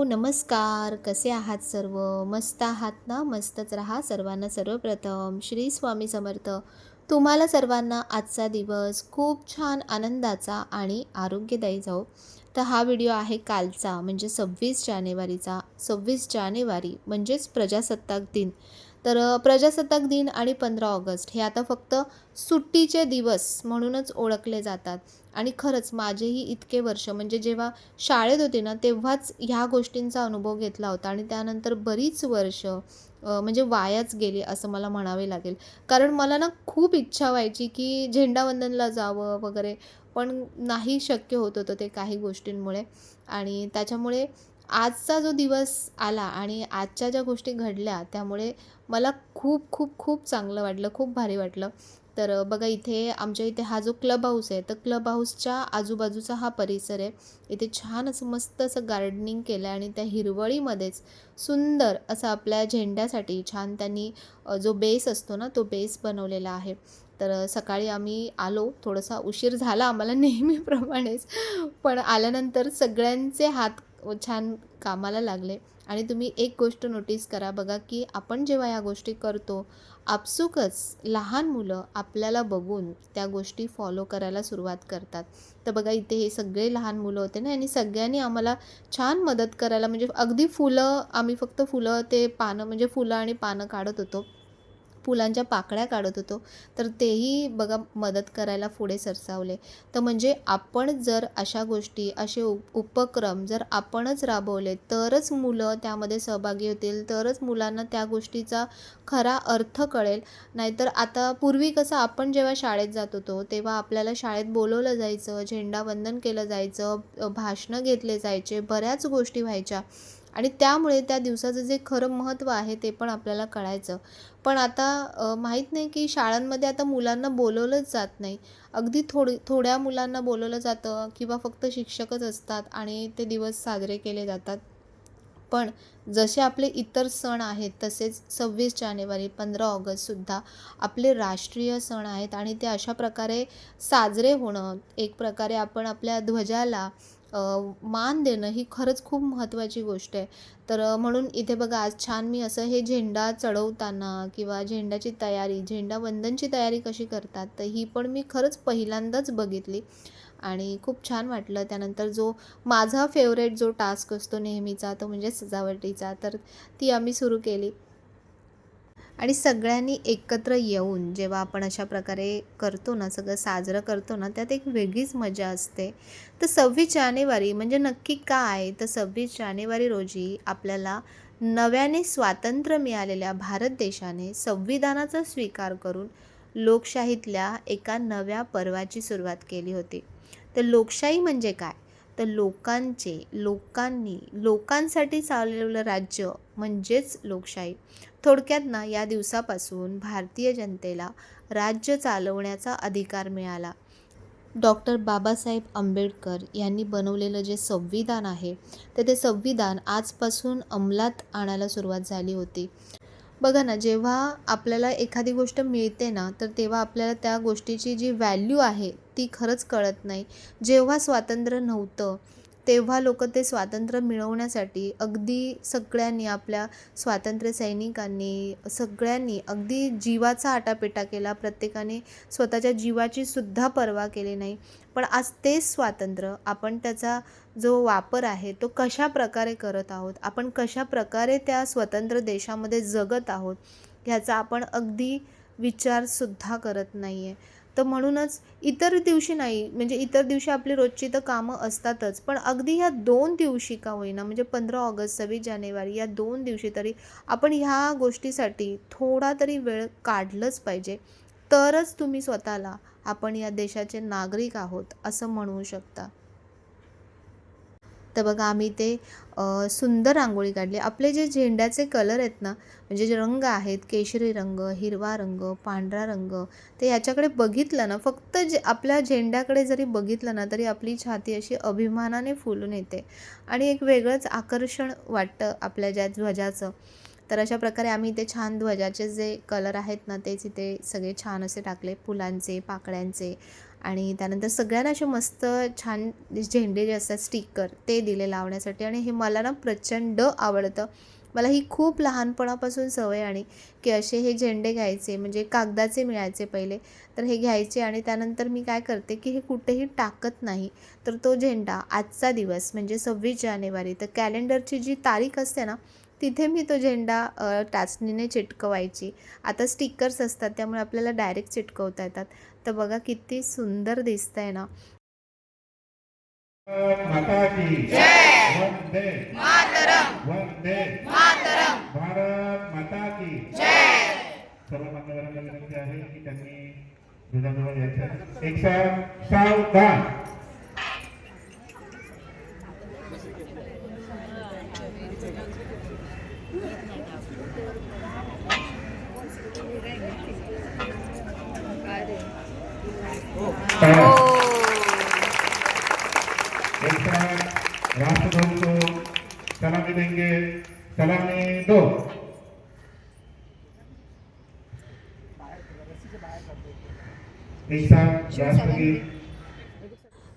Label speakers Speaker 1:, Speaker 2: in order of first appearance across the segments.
Speaker 1: नमस्कार. कसे आहात सर्व? मस्त आहात ना? मस्तच राहा. सर्वांना सर्वप्रथम श्री स्वामी समर्थ. तुम्हाला सर्वांना आजचा दिवस खूप छान आनंदाचा आणि आरोग्यदायी जाओ. तर हा व्हिडिओ आहे कालचा म्हणजे 26 जानेवारीचा. 26 जानेवारी म्हणजेच प्रजासत्ताक दिन. तर प्रजासत्ताक दिन आणि 15 ऑगस्ट हे आता फक्त सुट्टीचे दिवस म्हणूनच ओळखले जातात. आणि खरंच माझेही इतके वर्ष म्हणजे जेव्हा शाळेत होते ना, तेव्हाच ह्या गोष्टींचा अनुभव घेतला होता आणि त्यानंतर बरीच वर्ष म्हणजे वायाच गेली असं मला म्हणावे लागेल. कारण मला ना खूप इच्छा व्हायची, की झेंडावंदनला जावं वगैरे, पण नाही शक्य होत होतं ते काही गोष्टींमुळे. आणि त्याच्यामुळे आजचा जो दिवस आला आणि आजच्या ज्या गोष्टी घडल्या, त्यामुळे मला खूप, खूप, खूप चांगलं वाटलं, खूप भारी वाटलं. तर बघा इथे आमच्या इथे हा जो क्लब हाऊस आहे, तर क्लब हाऊसच्या आजूबाजूचा हा परिसर आहे. इथे छान असं मस्त असं गार्डनिंग केलं आहे आणि त्या हिरवळीमध्येच सुंदर असं आपल्या झेंड्यासाठी छान त्यांनी जो बेस असतो ना, तो बेस बनवलेला आहे. तर सकाळी आम्ही आलो, थोडासा उशीर झाला आम्हाला नेहमीप्रमाणेच. पण आल्यानंतर सगळ्यांचे हात छान कामाला लागले. आणि तुम्ही एक गोष्ट नोटीस करा बघा, की आपण जेव्हा या गोष्टी करतो, आपसुकच लहान मुलं आपल्याला बघून त्या गोष्टी फॉलो करायला सुरुवात करतात. तर बघा इथे हे सगळे लहान मुलं होते ना आणि सगळ्यांनी आम्हाला छान मदत करायला म्हणजे अगदी फुलं आम्ही फक्त फुलं ते पानं म्हणजे फुलं आणि पानं काढत होतो. फुलांच्या पाकळ्या काढत होतो. तर तेही बघा मदत करायला पुढे सरसावले. तर म्हणजे आपण जर अशा गोष्टी, असे उपक्रम जर आपणच राबवले, तरच मुलं त्यामध्ये सहभागी होतील, तरच मुलांना त्या गोष्टीचा खरा अर्थ कळेल. नाहीतर आता पूर्वी कसं आपण जेव्हा शाळेत जात होतो, तेव्हा आपल्याला शाळेत बोलवलं जायचं, झेंडावंदन केलं जायचं, भाषणं घेतले जायचे, बऱ्याच गोष्टी व्हायच्या आणि त्यामुळे त्या दिवसाचं जे खरं महत्त्व आहे, ते पण आपल्याला कळायचं. पण आता माहीत नाही की शाळांमध्ये आता मुलांना बोलवलंच जात नाही. अगदी थोड्या मुलांना बोलवलं जातं किंवा फक्त शिक्षकच असतात आणि ते दिवस साजरे केले जातात. पण जसे आपले इतर सण आहेत तसेच 26 जानेवारी, 15 ऑगस्टसुद्धा आपले राष्ट्रीय सण आहेत आणि ते अशा प्रकारे साजरे होणं, एक प्रकारे आपण आपल्या ध्वजाला मान देणं ही खरंच खूप महत्त्वाची गोष्ट आहे. तर म्हणून इथे बघा आज छान मी असं हे झेंडा चढवताना किंवा झेंड्याची तयारी, झेंडावंदनची तयारी कशी करतात, तर ही पण मी खरंच पहिल्यांदाच बघितली आणि खूप छान वाटलं. त्यानंतर जो माझा फेवरेट जो टास्क असतो नेहमीचा, तो म्हणजे सजावटीचा, तर ती आम्ही सुरू केली. आणि सगळ्यांनी एकत्र येऊन जेव्हा आपण अशा प्रकारे करतो ना, सगळं साजरं करतो ना, त्यात एक वेगळीच मजा असते. तर 26 जानेवारी म्हणजे नक्की काय? तर 26 जानेवारी रोजी आपल्याला नव्याने स्वातंत्र्य मिळालेल्या भारत देशाने संविधानाचा स्वीकार करून लोकशाहीतल्या एका नव्या पर्वाची सुरुवात केली होती. तर लोकशाही म्हणजे काय? तर लोकांनी, लोकांसाठी चालवलेलं राज्य म्हणजेच लोकशाही. थोडक्यात ना या दिवसापासून भारतीय जनतेला राज्य चालवण्याचा अधिकार मिळाला. डॉक्टर बाबासाहेब आंबेडकर यांनी बनवलेलं जे संविधान आहे, तर ते संविधान आजपासून अंमलात आणायला सुरुवात झाली होती. बघा ना, जेव्हा आपल्याला एखादी गोष्ट मिळते ना, तर तेव्हा आपल्याला त्या गोष्टीची जी व्हॅल्यू आहे, ती खरंच कळत नाही. जेव्हा स्वातंत्र्य नव्हतं, तेव्हा लोकं ते स्वातंत्र्य मिळवण्यासाठी अगदी सगळ्यांनी आपल्या स्वातंत्र्य सैनिकांनी, सगळ्यांनी अगदी जीवाचा आटापिटा केला. प्रत्येकाने स्वतःच्या जीवाची सुद्धा पर्वा केली नाही. पण आज तेच स्वातंत्र्य आपण त्याचा जो वापर आहे तो कशाप्रकारे करत आहोत, आपण कशाप्रकारे त्या स्वतंत्र देशामध्ये जगत आहोत, ह्याचा आपण अगदी विचारसुद्धा करत नाही आहे. तर म्हणूनच इतर दिवशी नाही, म्हणजे इतर दिवशी आपली रोजची तर कामं असतातच, पण अगदी ह्या 2 दिवशी का होईना, म्हणजे 15 ऑगस्ट, 26 जानेवारी या 2 दिवशी तरी आपण ह्या गोष्टीसाठी थोडा तरी वेळ काढलंच पाहिजे. तरच तुम्ही स्वतःला आपण या देशाचे नागरिक आहोत असं म्हणू शकता. तर बघा आम्ही ते सुंदर रांगोळी काढली. आपले जे झेंड्याचे कलर आहेत ना, म्हणजे जे रंग आहेत, केशरी रंग, हिरवा रंग, पांढरा रंग, ते ह्याच्याकडे बघितलं ना, फक्त जे आपल्या झेंड्याकडे जरी बघितलं ना, तरी आपली छाती अशी अभिमानाने फुलून येते आणि एक वेगळंच आकर्षण वाटतं आपल्या ज्या ध्वजाचं. तर अशा प्रकारे आम्ही इथे छान ध्वजाचे जे कलर आहेत ना, तेच इथे सगळे छान असे टाकले, फुलांचे, पाकळ्यांचे आणि त्यानंतर सगळ्यांना असे मस्त छान झेंडे जे असतात स्टिकर ते दिले लावण्यासाठी. आणि हे मला ना प्रचंड आवडतं. मला ही खूप लहानपणापासून सवय आणि की असे हे झेंडे घ्यायचे, म्हणजे कागदाचे मिळायचे पहिले, तर हे घ्यायचे आणि त्यानंतर मी काय करते की हे कुठेही टाकत नाही. तर तो झेंडा आजचा दिवस म्हणजे 26 जानेवारी, तर कॅलेंडरची जी तारीख असते ना, तिथे मी तो झेंडा टाचणीने चिटकवायची. आता स्टिकर्स असतात त्यामुळे आपल्याला डायरेक्ट चिटकवता येतात. तर बघा किती सुंदर दिसतंय ना.
Speaker 2: माता की जय, वंदे मातरम, वंदे मातरम, भारत माता की जय. सर्व मान्यवरांना विनंती आहे की त्यांनी ध्वजाजवळ यायचं. एक सावधान. एक साथ राष्ट्रध्वज को सलामी देंगे. सलामी दो. एक साथ राष्ट्रगीत.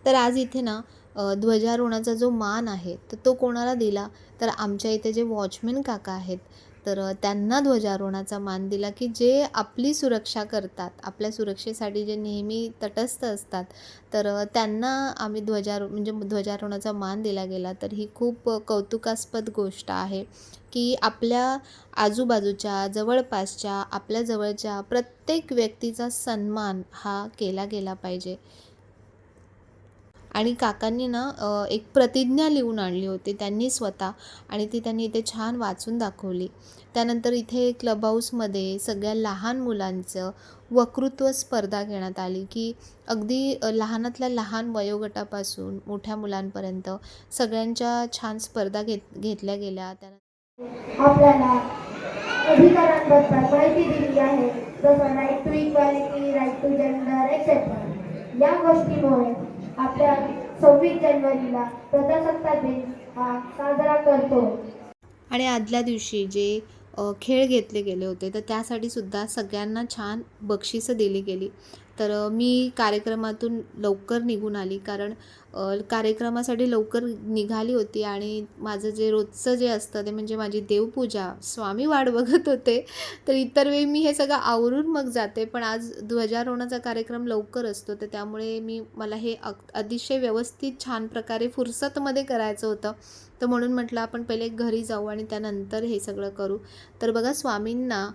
Speaker 1: तर आज इथे ना ध्वजारोहणाचा जो मान आहे तर तो कोणाला दिला, तर आमच्या इथे जे वॉचमॅन काका आहेत तर त्यांना ध्वजारोहणाचा मान दिला, की जे आपली सुरक्षा करतात, आपल्या सुरक्षेसाठी जे नेहमी तटस्थ असतात. तर त्यांना आम्ही म्हणजे ध्वजारोहणाचा मान दिला गेला. तर ही खूप कौतुकास्पद गोष्ट आहे, की आपल्या आजूबाजूच्या जवळपासच्या आपल्या जवळच्या प्रत्येक व्यक्तीचा सन्मान हा केला गेला पाहिजे. आणि काकांनी ना एक प्रतिज्ञा लिहून आणली होती त्यांनी स्वतः, आणि ती त्यांनी इथे छान वाचून दाखवली. त्यानंतर इथे क्लब हाऊसमध्ये सगळ्या लहान मुलांचं वक्तृत्व स्पर्धा घेण्यात आली, की अगदी लहानातल्या लहान वयोगटापासून मोठ्या मुलांपर्यंत सगळ्यांच्या छान स्पर्धा घेतल्या गेल्या.
Speaker 3: आपल्याला अधिकारांबद्दल माहिती दिली आहे, जसं right to equality, right to gender etcetera. या गोष्टीमुळे आपल्या 26 जानेवारीला प्रजासत्ताक दिन हा साजरा करतो.
Speaker 1: आणि आदल्या दिवशी जे खेळ घेतले गेले होते तर त्यासाठी सुद्धा सगळ्यांना छान बक्षिसं दिली गेली. तर मी कार्यक्रमातून लवकर निघून आली, कारण कार्यक्रमासाठी लवकर निघाली होती आणि माझं जे रोजचं जे असतं ते म्हणजे माझी देवपूजा, स्वामी वाट बघत होते. तर इतर वेळी मी हे सगळं आवरून मग जाते, पण आज ध्वजारोहणाचा कार्यक्रम लवकर असतो, तर त्यामुळे मला हे अतिशय व्यवस्थित छान प्रकारे फुरसतमध्ये करायचं होतं. तर म्हणून म्हटलं आपण पहिले घरी जाऊ आणि त्यानंतर हे सगळं करू. तर बघा स्वामींना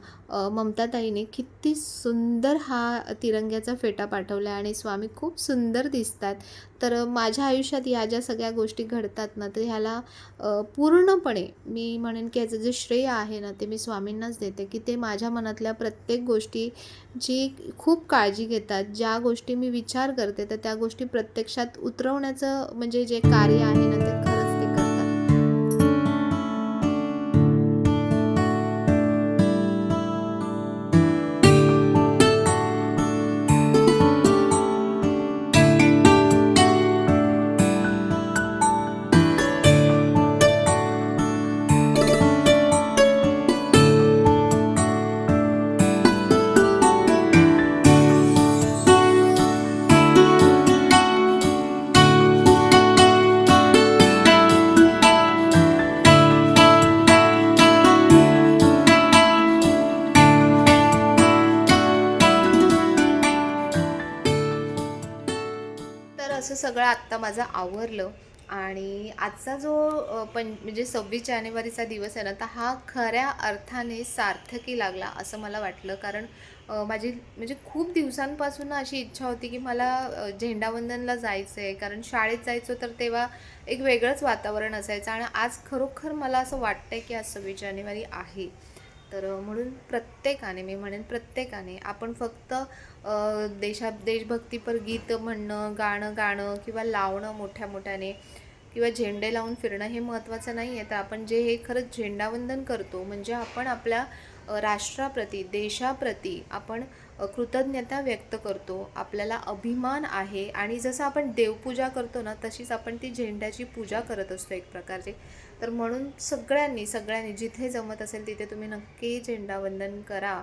Speaker 1: ममताताईने किती सुंदर हा तिरंग्याचा फेटा पाठवला आहे आणि स्वामी खूप सुंदर दिसतात. तर माझ्या आयुष्यात या ज्या सगळ्या गोष्टी घडतात ना, तर ह्याला पूर्णपणे मी म्हणेन की याचं जे श्रेय आहे ना, ते मी स्वामींनाच देते, की ते माझ्या मनातल्या प्रत्येक गोष्टीची खूप काळजी घेतात. ज्या गोष्टी मी विचार करते तर त्या गोष्टी प्रत्यक्षात उतरवण्याचं म्हणजे जे कार्य आहे ना, ते खरंच ते करतात. तर असं सगळं आत्ता माझं आवरलं आणि आजचा जो म्हणजे 26 जानेवारीचा दिवस आहे ना, तर हा खऱ्या अर्थाने सार्थकी लागला असं मला वाटलं. कारण माझी म्हणजे खूप दिवसांपासून अशी इच्छा होती की मला झेंडावंदनला जायचं आहे, कारण शाळेत जायचो तर तेव्हा एक वेगळंच वातावरण असायचं आणि आज खरोखर मला असं वाटतं आहे की आज 26 जानेवारी आहे. तर म्हणून प्रत्येकाने, मी म्हणेन प्रत्येकाने, आपण फक्त देशभक्तीपर गीत म्हणणं, गाणं किंवा लावणं मोठ्या मोठ्याने किंवा झेंडे लावून फिरणं हे महत्त्वाचं नाही आहे. तर आपण जे हे खरंच झेंडावंदन करतो म्हणजे आपण आपल्या राष्ट्राप्रती, देशाप्रती आपण कृतज्ञता व्यक्त करतो. आपल्याला अभिमान आहे आणि जसं आपण देवपूजा करतो ना, तशीच आपण ती झेंड्याची पूजा करत असतो एक प्रकारची. तर म्हणून सगळ्यांनी जिथे जमत असेल तिथे तुम्ही नक्की झेंडावंदन करा.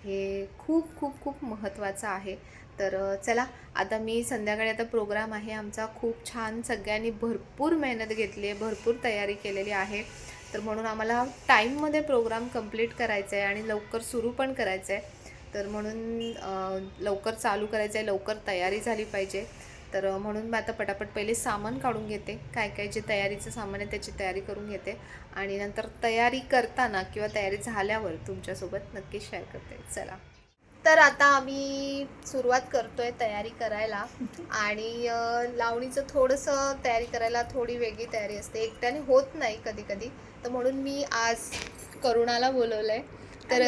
Speaker 1: हे खूप खूप खूप महत्त्वाचं आहे. तर चला आता मी संध्याकाळी आता प्रोग्राम आहे आमचा, खूप छान सगळ्यांनी भरपूर मेहनत घेतली आहे, भरपूर तयारी केलेली आहे. तर म्हणून आम्हाला टाईममध्ये प्रोग्राम कंप्लीट करायचा आहे आणि लवकर सुरू पण करायचं आहे. तर म्हणून लवकर चालू करायचं आहे, लवकर तयारी झाली पाहिजे. तर म्हणून मी आता पटापट पहिले सामान काढून घेते, काय काय जे तयारीचं सामान आहे त्याची तयारी करून घेते आणि नंतर तयारी करताना किंवा तयारी झाल्यावर तुमच्यासोबत नक्की शेअर करते. चला, तर आता आम्ही सुरुवात करतोय तयारी करायला आणि लावणीचं थोडंसं तयारी करायला थोडी वेगळी तयारी असते, एकट्याने होत नाही कधी कधी. तर म्हणून मी आज करुणाला बोलवलं आहे. तर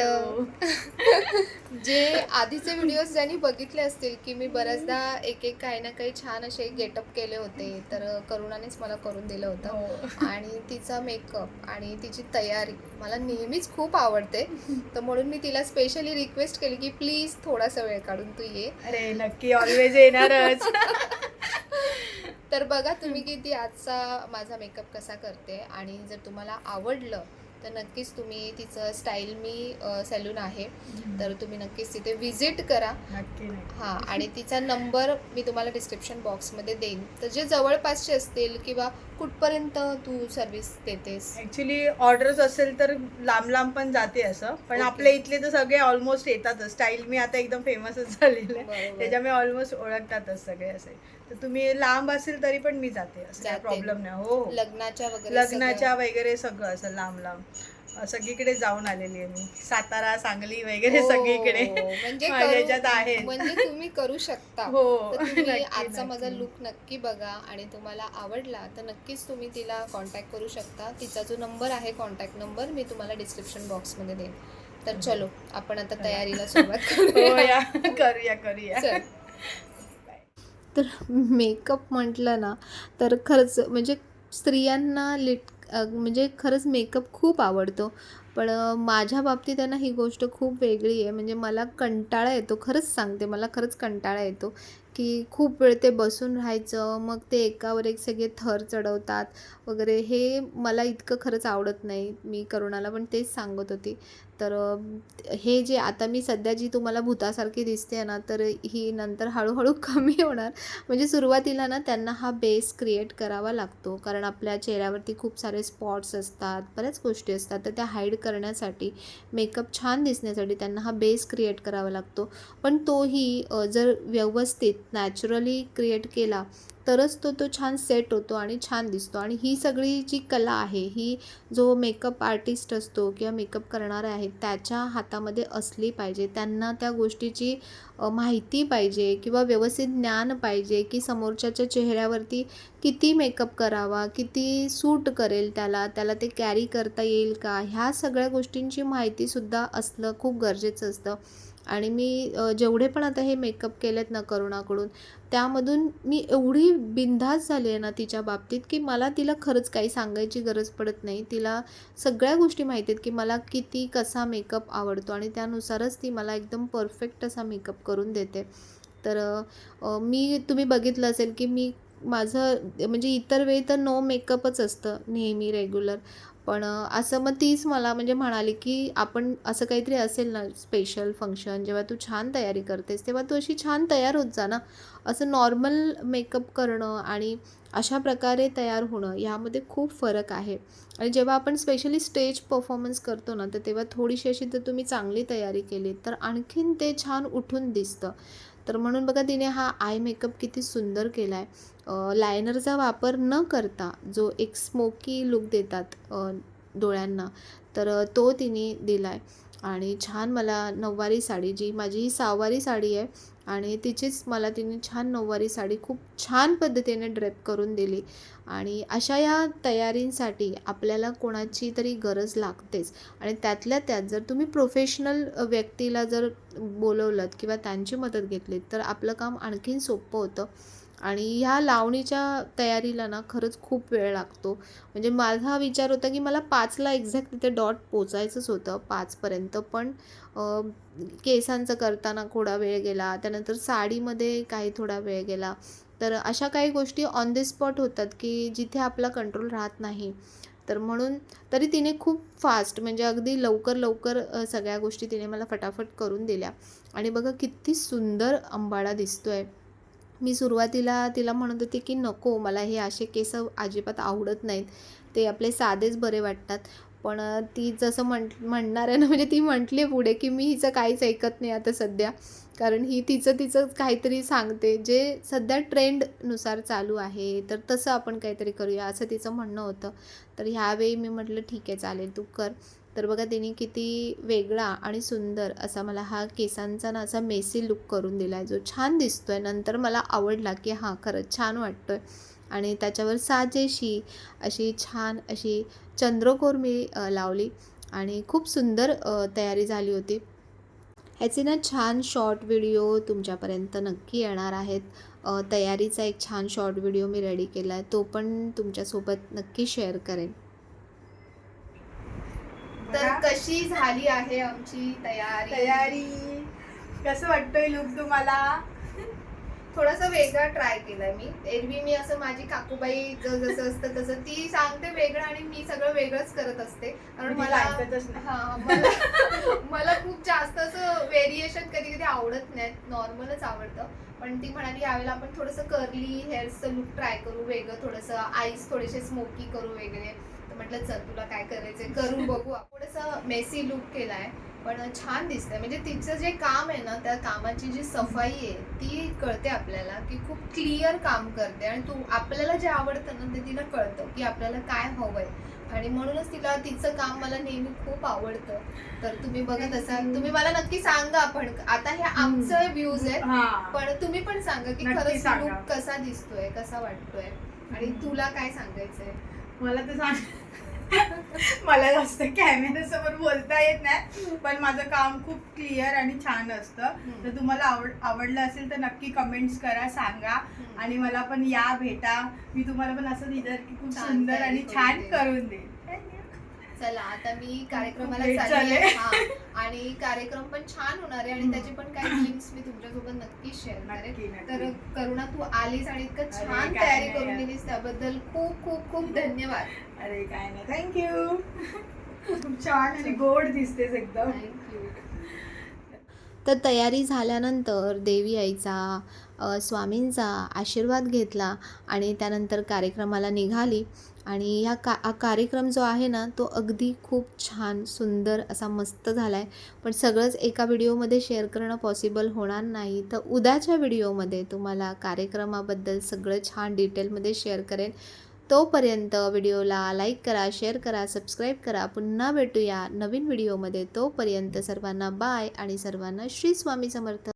Speaker 1: जे आधीचे व्हिडिओज ज्यांनी बघितले असतील की मी बऱ्याचदा एक एक काही ना काही छान असे गेटअप केले होते, तर करुणानेच मला करून दिलं होतं. आणि तिचा मेकअप आणि तिची तयारी मला नेहमीच खूप आवडते. तर म्हणून मी तिला स्पेशली रिक्वेस्ट केली की प्लीज थोडासा वेळ काढून तू ये.
Speaker 4: अरे नक्की, ऑलवेज येणारच.
Speaker 1: तर बघा तुम्ही किती आजचा माझा मेकअप कसा करते, आणि जर तुम्हाला आवडलं तर नक्कीच तुम्ही तिचं स्टाईल मी सॅलून आहे, तर तुम्ही नक्कीच तिथे व्हिजिट करा.
Speaker 4: नक्की नक्की.
Speaker 1: हां, आणि तिचा नंबर मी तुम्हाला डिस्क्रिप्शन बॉक्समध्ये देईन. तर जे जवळपासचे असतील किंवा कुठपर्यंत तू सर्व्हिस देतेस?
Speaker 4: ॲक्च्युली ऑर्डर्स असेल तर लांब लांब पण जाते असं, पण
Speaker 1: Okay.
Speaker 4: आपल्या इथले तर सगळे ऑलमोस्ट येतातच. स्टाईल मी आता एकदम फेमसच झालेलं आहे,
Speaker 1: बरोबर.
Speaker 4: त्याच्यामुळे ऑलमोस्ट ओळखतातच सगळे असे. तर तुम्ही लांब असेल तरी पण मी जाते, असं काही
Speaker 1: जाते.
Speaker 4: प्रॉब्लेम नाही. हो,
Speaker 1: लग्नाच्या वगैरे
Speaker 4: लग्नाच्या वगैरे सगळं असं लांब लांब सगळीकडे जाऊन आलेली आहे मी. सातारा, सांगली वगैरे सगळीकडे
Speaker 1: म्हणजे
Speaker 4: माझ्या ह्याच्यात आहे.
Speaker 1: म्हणजे तुम्ही करू शकता.
Speaker 4: हो,
Speaker 1: तर तुम्ही
Speaker 4: नक्की,
Speaker 1: आजचा माझा
Speaker 4: नक्की.
Speaker 1: लुक नक्की बघा आणि तुम्हाला आवडला तर नक्कीच तुम्ही तिला कॉन्टॅक्ट करू शकता. तिचा जो नंबर आहे, कॉन्टॅक्ट नंबर, मी तुम्हाला डिस्क्रिप्शन बॉक्समध्ये देईन. तर चलो आपण आता तयारीला सुरुवात
Speaker 4: हो
Speaker 1: करूया.
Speaker 4: या, करूया.
Speaker 1: चल. तर मेकअप म्हटलं ना तर खरंच म्हणजे स्त्रियांना म्हणजे खरंच मेकअप खूप आवडतो. पण माझ्या बाबतीत आहे ना ही गोष्ट खूप वेगळी आहे. म्हणजे मला कंटाळा येतो, खरंच सांगते, मला खरंच कंटाळा येतो की खूप वेळ ते बसून राहायचं, मग ते एकावर एक सगळे थर चढवतात वगैरे, हे मला इतकं खरंच आवडत नाही. मी करुणाला पण तेच सांगत होती. तर हे जे आता मी सध्या जी तुम्हाला भूतासारखी दिसते ना, तर ही नंतर हळूहळू कमी होणार. म्हणजे सुरुवातीला ना त्यांना हा बेस क्रिएट करावा लागतो, कारण आपल्या चेहऱ्यावरती खूप सारे स्पॉट्स असतात, बऱ्याच गोष्टी असतात. तर त्या हाईड करण्यासाठी, मेकअप छान दिसण्यासाठी त्यांना हा बेस क्रिएट करावा लागतो. पण तोही जर व्यवस्थित नॅचरली क्रिएट केला तरच तो छान सेट होतो आणि छान दिसतो. आणि ही सगळी जी कला आहे, ही जो मेकअप आर्टिस्ट असतो किंवा मेकअप करणारा आहे त्याच्या हातामध्ये असली पाहिजे. त्यांना त्या गोष्टीची माहिती पाहिजे किंवा व्यवस्थित ज्ञान पाहिजे की समोरच्याच्या चेहऱ्यावरती किती मेकअप करावा, किती सूट करेल त्याला ते कॅरी करता येईल का, ह्या सगळ्या गोष्टींची माहितीसुद्धा असणं खूप गरजेचं असतं. आणि मी जेवढे पण आता हे मेकअप केलेत ना करुणाकडून, त्यामधून मी एवढी बिनधास्त झाली आहे ना तिच्या बाबतीत की मला तिला खरंच काही सांगायची गरज पडत नाही. तिला सगळ्या गोष्टी माहिती आहेत की मला किती कसा मेकअप आवडतो आणि त्यानुसारच ती मला एकदम परफेक्ट असा मेकअप करून देते. तर तुम्ही बघितलं असेल की मी माझं म्हणजे इतर वेळी तर नो मेकअपच असतं नेहमी रेग्युलर. पण असं मग तीच मला म्हणजे म्हणाली की आपण असं काहीतरी असेल ना स्पेशल फंक्शन, जेव्हा तू छान तयारी करतेस तेव्हा तू अशी छान तयार होत जा ना. असं नॉर्मल मेकअप करणं आणि अशा प्रकारे तयार होणं यामध्ये खूप फरक आहे. आणि जेव्हा आपण स्पेशली स्टेज परफॉर्मन्स करतो ना, तर तेव्हा थोडीशी अशी जर तुम्ही चांगली तयारी केली तर आणखीन ते छान उठून दिसतं. तर म्हणून बघा तिने हा आय मेकअप किती सुंदर केला आहे. लायनरचा वापर न करता जो एक स्मोकी लुक देतात डोळ्यांना, तर तो तिने दिला आहे. आणि छान मला नऊवारी साडी, जी माझी ही 6वारी साडी आहे, आणि तिचीच मला तिने छान नऊवारी साडी खूप छान पद्धतीने ड्रेप करून दिली. आणि अशा या तयारींसाठी आपल्याला कोणाची तरी गरज लागतेच. आणि त्यातल्या त्यात जर तुम्ही प्रोफेशनल व्यक्तीला जर बोलवलंत किंवा त्यांची मदत घेतलीत तर आपलं काम आणखीन सोपं होतं. आणि ह्या लावणीच्या तयारीला ना खरंच खूप वेळ लागतो. म्हणजे माझा हा विचार होता की मला 5ला एक्झॅक्ट तिथे डॉट पोचायचंच होतं, 5पर्यंत. पण केसांचं करताना थोडा वेळ गेला, त्यानंतर साडीमध्ये काही थोडा वेळ गेला. तर अशा काही गोष्टी ऑन द स्पॉट होतात की जिथे आपला कंट्रोल राहत नाही. तर म्हणून तरी तिने खूप फास्ट म्हणजे अगदी लवकर लवकर सगळ्या गोष्टी तिने मला फटाफट करून दिल्या. आणि बघा किती सुंदर अंबाडा दिसतो आहे. मी सुरुवातीला तिला म्हणत होते की नको, मला हे असे केस अजिबात आवडत नाहीत, ते आपले साधेच बरे वाटतात. पण ती जसं म्हणणार आहे ना, म्हणजे ती म्हटली आहे पुढे की मी हिचं काहीच ऐकत नाही आता सध्या. कारण ही तिचं काहीतरी सांगते, जे सध्या ट्रेंडनुसार चालू आहे, तर तसं आपण काहीतरी करूया, असं तिचं म्हणणं होतं. तर ह्यावेळी मी म्हटलं ठीक आहे चालेल, तू कर. तर बघा तिने किती वेगळा आणि सुंदर असा मला हा केसांचा ना असा मेसी लुक करून दिला आहे, जो छान दिसतो आहे. नंतर मला आवडला की हां, खरंच छान वाटतो आहे. आणि त्याच्यावर साजेशी अशी छान अशी चंद्रकोर मी लावली आणि खूप सुंदर तयारी झाली होती. ह्याचे ना छान शॉर्ट व्हिडिओ तुमच्यापर्यंत नक्की येणार आहेत. तयारीचा एक छान शॉर्ट व्हिडिओ मी रेडी केला आहे, तो पण तुमच्यासोबत नक्की शेअर करेन. तर कशी झाली आहे आमची
Speaker 4: तयारी कसं वाटतोय लुक तुम्हाला?
Speaker 1: थोडासा वेगळा ट्राय केलाय मी. एरवी मी असं माझी काकूबाई जसं असतं तसं ती सांगते वेगळं आणि मी सगळं वेगळंच करत असते. कारण
Speaker 4: मला ऐकतच नाही.
Speaker 1: मला खूप जास्त असं व्हेरिएशन कधी कधी आवडत नाही, नॉर्मलच आवडतं. पण ती म्हणाली यावेळेला आपण थोडंसं कर्ली हेअर्सचं लुक ट्राय करू, वेगळं थोडंसं आईस थोडेसे स्मोकी करू वेगळे. तर म्हटलं चल तुला काय करायचंय करून बघू. थोडंसं मेसी लुक केलाय पण छान दिसतंय. म्हणजे तिचं जे काम आहे ना, त्या कामाची जी सफाई आहे ती कळते आपल्याला की खूप क्लिअर काम करते. आणि आपल्याला जे आवडतं ना ते तिला कळतं की आपल्याला काय हवंय. आणि म्हणूनच तिला तिचं काम मला नेहमी खूप आवडतं. तर तुम्ही बघत असाल, तुम्ही मला नक्की सांगा. पण आता हे आमचं व्ह्यूज आहेत,
Speaker 4: हा.
Speaker 1: पण तुम्ही पण सांगा की
Speaker 4: नक्की
Speaker 1: खरंच
Speaker 4: सांगा.
Speaker 1: लुक कसा दिसतोय, कसा वाटतोय. आणि तुला काय सांगायचंय?
Speaker 4: मला तर सांग मला जास्त कॅमेऱ्यासमोर बोलता येत नाही, पण माझं काम खूप क्लिअर आणि छान असतं. तर तुम्हाला आवडलं असेल तर नक्की कमेंट्स करा, सांगा. आणि मला पण या भेटा, मी तुम्हाला पण असं दिलं की खूप
Speaker 1: छान
Speaker 4: सुंदर
Speaker 1: तयारी
Speaker 4: आणि
Speaker 1: करून
Speaker 4: छान
Speaker 1: देईन.
Speaker 4: करून दे.
Speaker 1: चला आता मी कार्यक्रमाला
Speaker 4: खूप
Speaker 1: चालली आहे.
Speaker 4: चालेल.
Speaker 1: हा. आणि कार्यक्रम पण छान होणार आहे आणि त्याचे पण काही क्लिप्स मी तुमच्यासोबत नक्की शेअर
Speaker 4: नक्की,
Speaker 1: करेन.
Speaker 4: नक्की.
Speaker 1: तर करुणा, तू आलीस आणि इतकं
Speaker 4: अरे,
Speaker 1: छान
Speaker 4: काय
Speaker 1: तयारी
Speaker 4: नाही
Speaker 1: करून
Speaker 4: यार.
Speaker 1: दिलीस त्याबद्दल खूप खूप खूप धन्यवाद.
Speaker 4: अरे काय नाही, थँक्यू. खूप छान आणि गोड दिसतेस एकदम.
Speaker 1: थँक्यू. तर तयारी झाल्यानंतर देवी आईचा स्वामींचा आशीर्वाद घेतला आणि त्यानंतर कार्यक्रमाला निघाली. आणि हा कार्यक्रम जो आहे ना, तो अगदी खूप छान सुंदर असा मस्त झाला आहे. पण सगळंच एका व्हिडिओमध्ये शेअर करणं पॉसिबल होणार नाही. तर उद्याच्या व्हिडिओमध्ये तुम्हाला कार्यक्रमाबद्दल सगळं छान डिटेलमध्ये शेअर करेन. तोपर्यंत व्हिडिओला लाईक करा, शेअर करा, सबस्क्राईब करा. पुन्हा भेटूया नवीन व्हिडिओमध्ये. तोपर्यंत सर्वांना बाय आणि सर्वांना श्री स्वामी समर्थ.